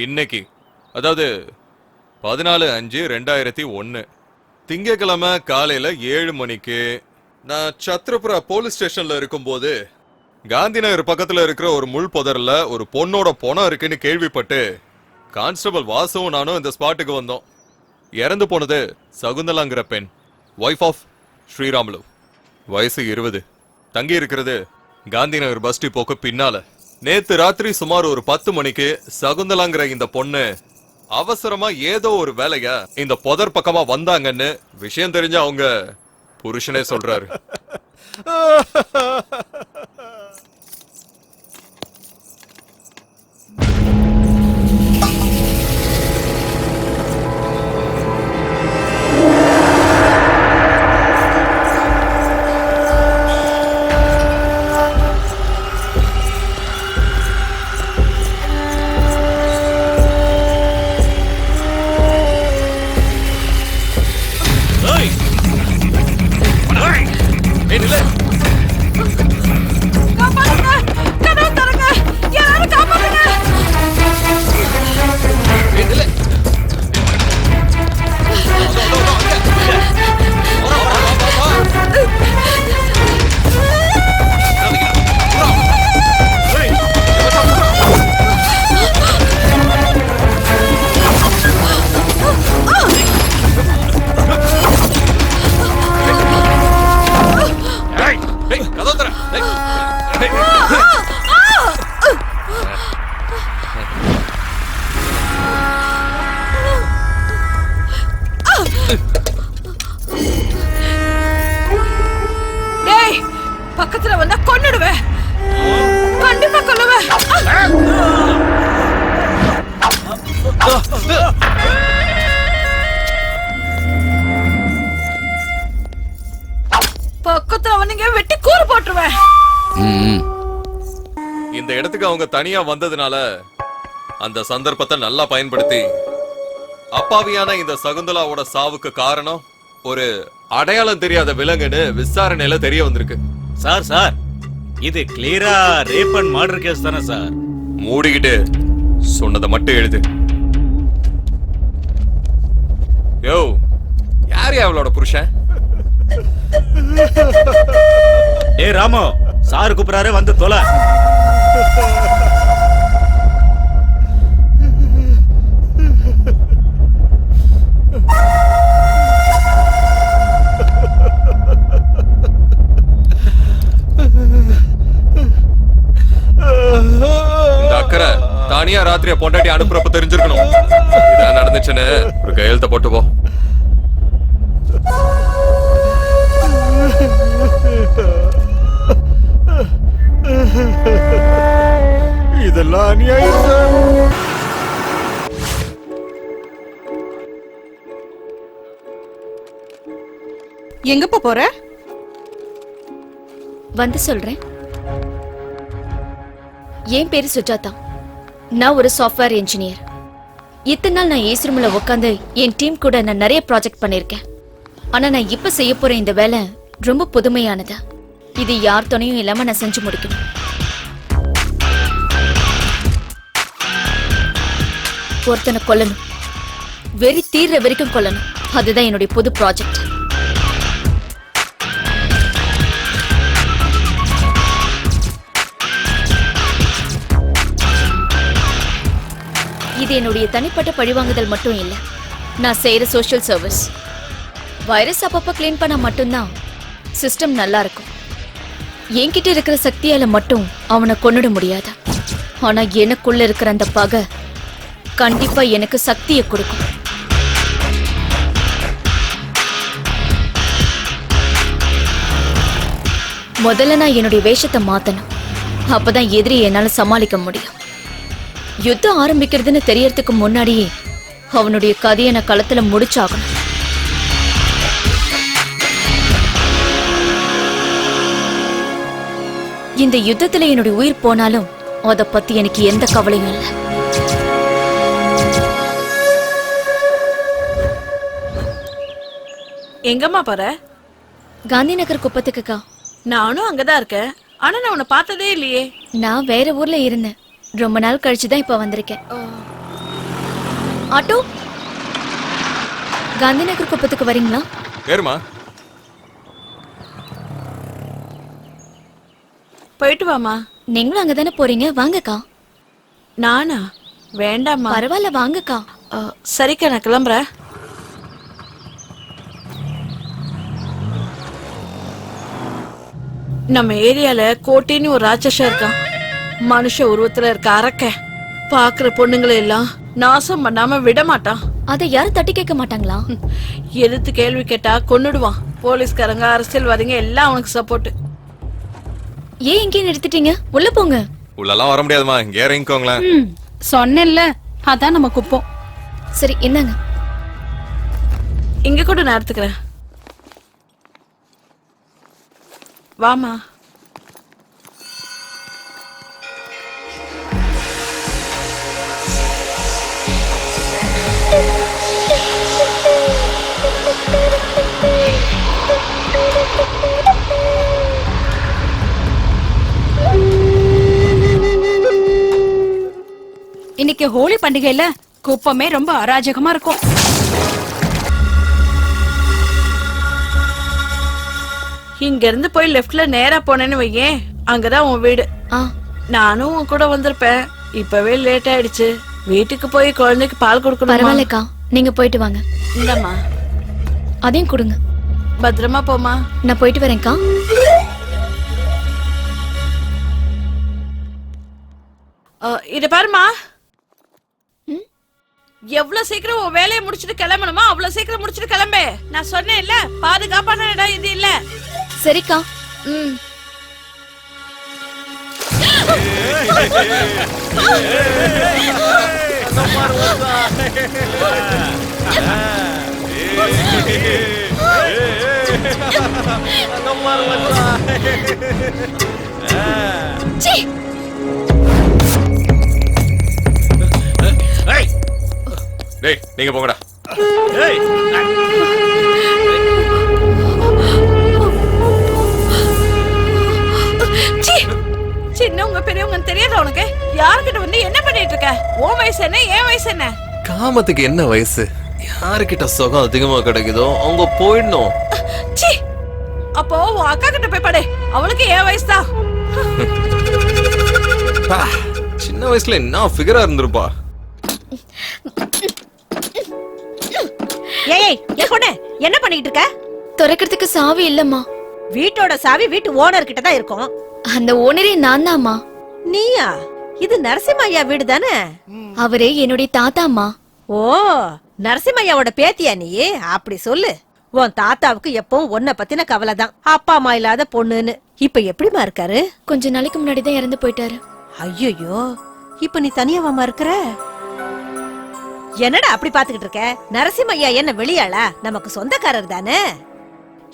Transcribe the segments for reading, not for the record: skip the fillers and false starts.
இன்னைக்கு அதாவது 14/5/2001 திங்கக்கிழமை காலையில 7 மணிக்கு நான் சத்ரபுரா போலீஸ் ஸ்டேஷன்ல இருக்கும்போது காந்தி நகர் பக்கத்துல இருக்கிற ஒரு முள் புதர்ல ஒரு பொண்ணோட பணம் இருக்குன்னு கேள்விப்பட்டு கான்ஸ்டபிள் வாசுவும் நானும் இந்த ஸ்பாட்டுக்கு வந்தோம். இறந்து போனது சகுந்தலாங்கிற பெண், ஒய்ஃப் ஆஃப் ஸ்ரீராமுலு, வயசு 20, தங்கி இருக்கிறது காந்தி நகர் பஸ் டிப்போக்கு பின்னால. நேத்து ராத்திரி சுமார் ஒரு 10 மணிக்கு சகுந்தலாங்கிற இந்த பொண்ணு அவசரமா ஏதோ ஒரு வேலையா இந்த புதர் பக்கமா வந்தாங்கன்னு விஷயம் தெரிஞ்ச அவங்க புருஷனே சொல்றாரு. பக்கத்துல வந்தா கொன்னுடுவேன், கண்டிப்பா கொல்லுவேன். பக்கத்துல வந்தீங்க வெட்டி கூறு போட்டுருவேன். இந்த இடத்துக்கு அவங்க தனியா வந்ததுனால அந்த சந்தர்ப்பத்தை நல்லா பயன்படுத்தி அப்பாவியான இந்த சகுந்தலாவோட சாவுக்கு காரணம் ஒரு அடையாளம் தெரியாத விலங்குன்னு விசாரணையில தெரிய வந்திருக்கு. சார் இது கிளியரா ரேப் அண்ட் மர்டர் கேஸ் தானே சார்? மூடிக்கிட்டு சொன்னதை மட்டும் எழுது. யோ, யார் அவளோட புருஷன்? ஏ ராமு, சார் கூப்பிடாரு, வந்து தொலை. தானியா ராத்திரியா பொண்டாட்டி அனுப்புறப்ப தெரிஞ்சிருக்கணும். இதான் நடந்துச்சுன்னு ஒரு கையெழுத்த போட்டு போ. இதெல்லாம் அநியாயம். எங்கப்பா போற? வந்து சொல்றேன். என் பேரு சுஜாதா. நான் ஒரு சாஃப்ட்வேர் இன்ஜினியர். இத்தனை நாள் நான் ஏசி ரூம்ல உட்காந்து என் டீம் கூட நான் நிறைய ப்ராஜெக்ட் பண்ணிருக்கேன். ஆனா நான் இப்ப செய்ய போற இந்த வேலை ரொம்ப புதுமையானது. இது யார் துணையும் இல்லாம நான் செஞ்சு முடிக்கணும். ஒருத்தனை கொல்லணும், வெறி தீர்ற வரைக்கும் கொல்லணும். அதுதான் என்னுடைய புது ப்ராஜெக்ட். இது என்னுடைய தனிப்பட்ட பழிவாங்குதல் மட்டும் இல்ல, நான் செய்யற சோஷியல் சர்வீஸ். வைரஸ் அப்பப்ப கிளீன் பண்ணா மட்டும்தான் சிஸ்டம் நல்லா இருக்கும். என்கிட்ட இருக்கிற சக்தியால மட்டும் அவனை கொன்னுட முடியாது. ஆனா எனக்குள்ள இருக்கிற அந்த பகை கண்டிப்பா எனக்கு சக்தியை கொடுக்கும். முதல்ல நான் என்னுடைய வேஷத்தை மாத்தணும். அப்பதான் எதிரி என்னால சமாளிக்க முடியும். யுத்தம் ஆரம்பிக்கிறதுன்னு தெரியறதுக்கு முன்னாடியே அவனுடைய கதையை நான் களத்துல முடிச்சாகணும். இந்த யுத்தத்துல என்னுடைய உயிர் போனாலும் அத பத்தி எனக்கு எந்த கவலையும் இல்லை. எங்கம்மா போற? காந்தி நகர் குப்பத்துக்குக்கா. நானும் அங்கதான் இருக்கேன். ஆனா நான் உன்னை பார்த்ததே இல்லையே. நான் வேற ஊர்ல இருந்தேன். ரொம்ப நாள் கழிச்சுதான் இப்ப வந்திருக்கேன். ஆட்டோ, காந்தி நகர் குப்பத்துக்கு வரீங்களா? ஏறுமா. போயிட்டு வாமா. நீங்களும் அங்கதானே போறீங்க, வாங்கக்கா. நானா? வேண்டாம்மா. பரவாயில்ல, வாங்கக்கா. சரிக்கா, நான் கிளம்புறேன். நம்ம ஏரியால கோட்டின்னு ஒரு ராட்சசம் இருக்கான். மனுஷ உருவத்துல இருக்க அரக்க பாக்குற பொண்ணுங்களை எல்லாம் நாசம் பண்ணாம விட மாட்டான். அதை யாரும் தட்டி கேட்க மாட்டாங்களா? எதிர்த்து கேள்வி கேட்டா கொன்னுடுவான். போலீஸ்காரங்க, அரசியல்வாதிங்க எல்லாம் அவனுக்கு சப்போர்ட். ஏன் இங்கே நிறுத்திட்டீங்க? உள்ள போங்க. உள்ளெல்லாம் வர முடியாதுமா, இங்க இறங்கிக்கோங்களேன். சொன்னேன்ல, அதான் நம்ம குப்பம். சரி, என்னங்க? இங்க கூட நான் எடுத்துக்கிறேன். வாமா. இன்னைக்கு ஹோலி பண்டிகையில குப்பமே ரொம்ப அராஜகமா இருக்கும். இங்க இருந்து போய் லெஃப்ட்ல நேரா போனேன்னு வையேன், அங்கதான் உன் வீடு. நானும் உன் கூட வந்திருப்பேன். இப்பவே லேட் ஆயிடுச்சு. வீட்டுக்கு போய் குழந்தைக்கு பால் கொடுக்கணும். பரவாயில்லக்கா, நீங்க போயிட்டு வாங்க. இல்லம்மா, அதையும் கொடுங்க. பத்திரமா போமா. நான் போயிட்டு வரேன்க்கா. இத பாருமா, எவ்வளவு சீக்கிரம் உன் வேலையை முடிச்சிட்டு கிளம்பணுமா அவ்வளவு சீக்கிரம் முடிச்சிட்டு கிளம்பு. நான் சொன்னேன் இல்ல, பாதுகாப்பான இடம் இது இல்ல. சரிக்கா. டேய், நீங்க போங்கடா. சின்னவங்க பெரியவங்க தெரியாத உனக்கு? யாருக்கிட்ட வந்து என்ன பண்ணிட்டு இருக்க? உன் வயசு என்ன, என் வயசு என்ன? காமத்துக்கு என்ன வயசு? யாருக்கிட்ட சுகம் அதிகமா கிடைக்குதோ அவங்க போயிடணும். அப்போ உன் அக்கா கிட்ட போய் படு, அவளுக்கு என் வயசு தான். சின்ன வயசுல என்ன ஃபிகரா இருந்திருப்பா. ஏய், பொண்ணு என்ன பண்ணிட்டு இருக்க? திறக்கிறதுக்கு சாவி இல்லம்மா. வீட்டோட சாவி வீட்டு ஓனர் கிட்ட தான் இருக்கும். அந்த ஓனரே நான் தான்மா. நீயா? இது நரசிம்மையா வீடு தானே? அவரே என்னுடைய தாத்தாம்மா. ஓ, நரசிம்மையாவோட பேத்தியா நீ? அப்படி சொல்லு. உன் தாத்தாவுக்கு எப்பவும் உன்னை பத்தின கவலை தான். அப்பா அம்மா இல்லாத பொண்ணுன்னு. இப்ப எப்படிமா இருக்காரு? கொஞ்ச நாளைக்கு முன்னாடி தான் இறந்து போயிட்டாரு. ஐயோ, இப்ப நீ தனியாவாமா இருக்கிற? என்னடா அப்படி பாத்துக்கிட்டு இருக்க? நரசிம்மையா என்ன வெளியாளா? நமக்கு சொந்தக்காரர் தானே.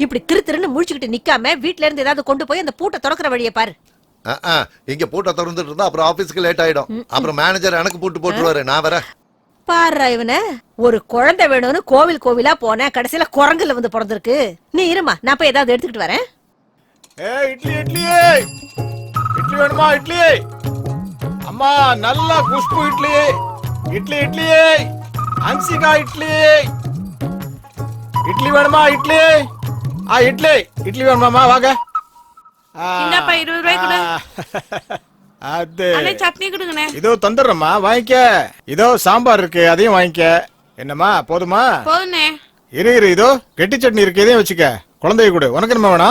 இப்படி திருன்னு முழிச்சுக்கிட்டு நிக்காம வீட்ல இருந்து ஏதாவது கொண்டு போய் அந்த பூட்டை திறக்கிற வழியை பாரு. இங்க பூட்டை திறந்துட்டு இருந்தா அப்புறம் ஆபீஸ்க்கு லேட் ஆயிடும். அப்புறம் மேனேஜர் எனக்கு பூட்டு போட்டுருவாரு. நான் வரேன். பாரு இவன, ஒரு குழந்தை வேணும்னு கோவில் கோவிலா போன, கடைசியில குரங்குல வந்து பிறந்திருக்கு. நீ இருமா, நான் போய் ஏதாவது எடுத்துக்கிட்டு வரேன். இட்லி இட்லி இட்லி வேணுமா? இட்லி அம்மா, நல்லா குஷ்பு இட்லி. இட்லி இட்லி அன்சிகா இட்லி. இட்லி வேணுமா? இட்லி இட்லி இட்லி வேணுமாமா? வாங்க. இந்தாப்பா 20 ரூபாய் கொடு. அது அண்ணே, சட்னி கொடுங்கண்ணே. இதோ தந்துடுறேம்மா, வாங்கிக்க. இதோ சாம்பார் இருக்கு, அதையும் வாங்கிக்க. என்னம்மா, போதுமா? போதுண்ணே. இரு இதோ கெட்டி சட்னி இருக்கு, இதையும் வச்சுக்க. குழந்தைய கொடு. உனக்கு என்னமா வேணா?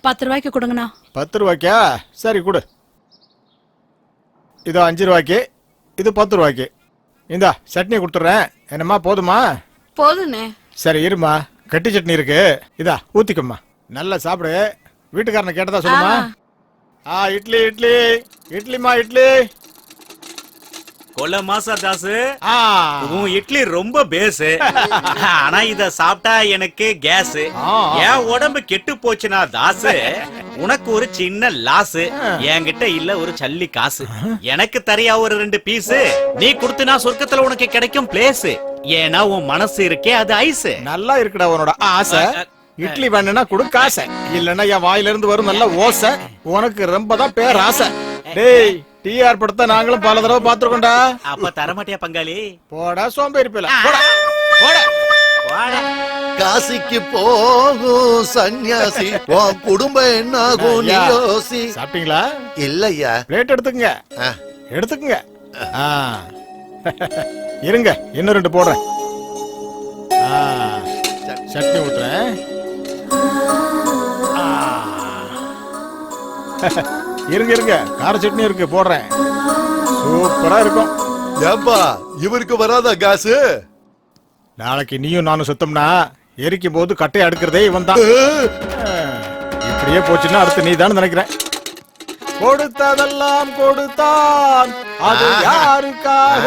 10 ரூபாய்க்கு கொடுங்கண்ணா. 10 ரூபாய்க்கா? சரி கொடு. இதோ 5 ரூபாய்க்கு, இது 10 ரூபாய்க்கு. இந்தா சட்னி கொடுத்துட்றேன். என்னம்மா, போதுமா? போதுண்ணே. சரி இருமா, கட்டி சட்னி இருக்கு, இதா ஊத்திக்கம்மா. நல்லா சாப்பிடு. வீட்டுக்காரனை கேட்டதா சொல்லுமா. இட்லி இட்லி இட்லிமா இட்லி. கொல்ல மாசா தாசு, உன் இட்லி ரொம்ப பேஸ். ஆனா இத சாப்பிட்டா எனக்கு கேஸ். என் உடம்பு கெட்டு போச்சுனா தாசு, உனக்கு ஒரு சின்ன லாஸ். என்கிட்ட இல்ல ஒரு சல்லி காசு. எனக்கு தரையா ஒரு 2 பீஸ். நீ கொடுத்தனா சொர்க்கத்துல உனக்கு கிடைக்கும் பிளேஸ். ஏன்னா உன் மனசு இருக்கே அது ஐஸ். நல்லா இருக்குடா உன்னோட ஆசை. இட்லி வேணும்னா கொடு காசை, இல்லன்னா என் வாயில இருந்து வரும் நல்ல ஓசை. உனக்கு ரொம்ப தான் பேர் ஆசை. டேய், டிஆர் படத்தை நாங்களும் பல தடவை பாத்துருக்கோம்டா. அப்ப தரமாட்டியா பங்காளி? போடா சோம்பேறி பேல. போடா. போடா. வாடா. காசிக்கு போகும் சன்னியாசி உன் குடும்பம் என்னாகும் நீ ஐயா, யோசி. சாப்பிட்டீங்களா? இல்லையா பிளேட் எடுத்துக்கங்க. ஆ. எடுத்துக்கங்க. ஆ. இருங்க இன்னும் 2 போடுறேன். ஆ. சட்னி ஊத்துறேன். ஆ. இருங்க இருங்க கார சட்னி இருக்கு போடுறேன். சூப்பரா இருக்கும். ஏப்பா இவருக்கு வராதா காசு? நாளைக்கு நீயும் நானும் சுத்தம்னா எரிக்கும் போது கட்டையை அடுக்கிறதே இவன் தான். இப்படியே போச்சுன்னா அடுத்து நீ தான் நினைக்கிறேன். கொடுத்ததெல்லாம் கொடுத்தான் அது யாருக்காக?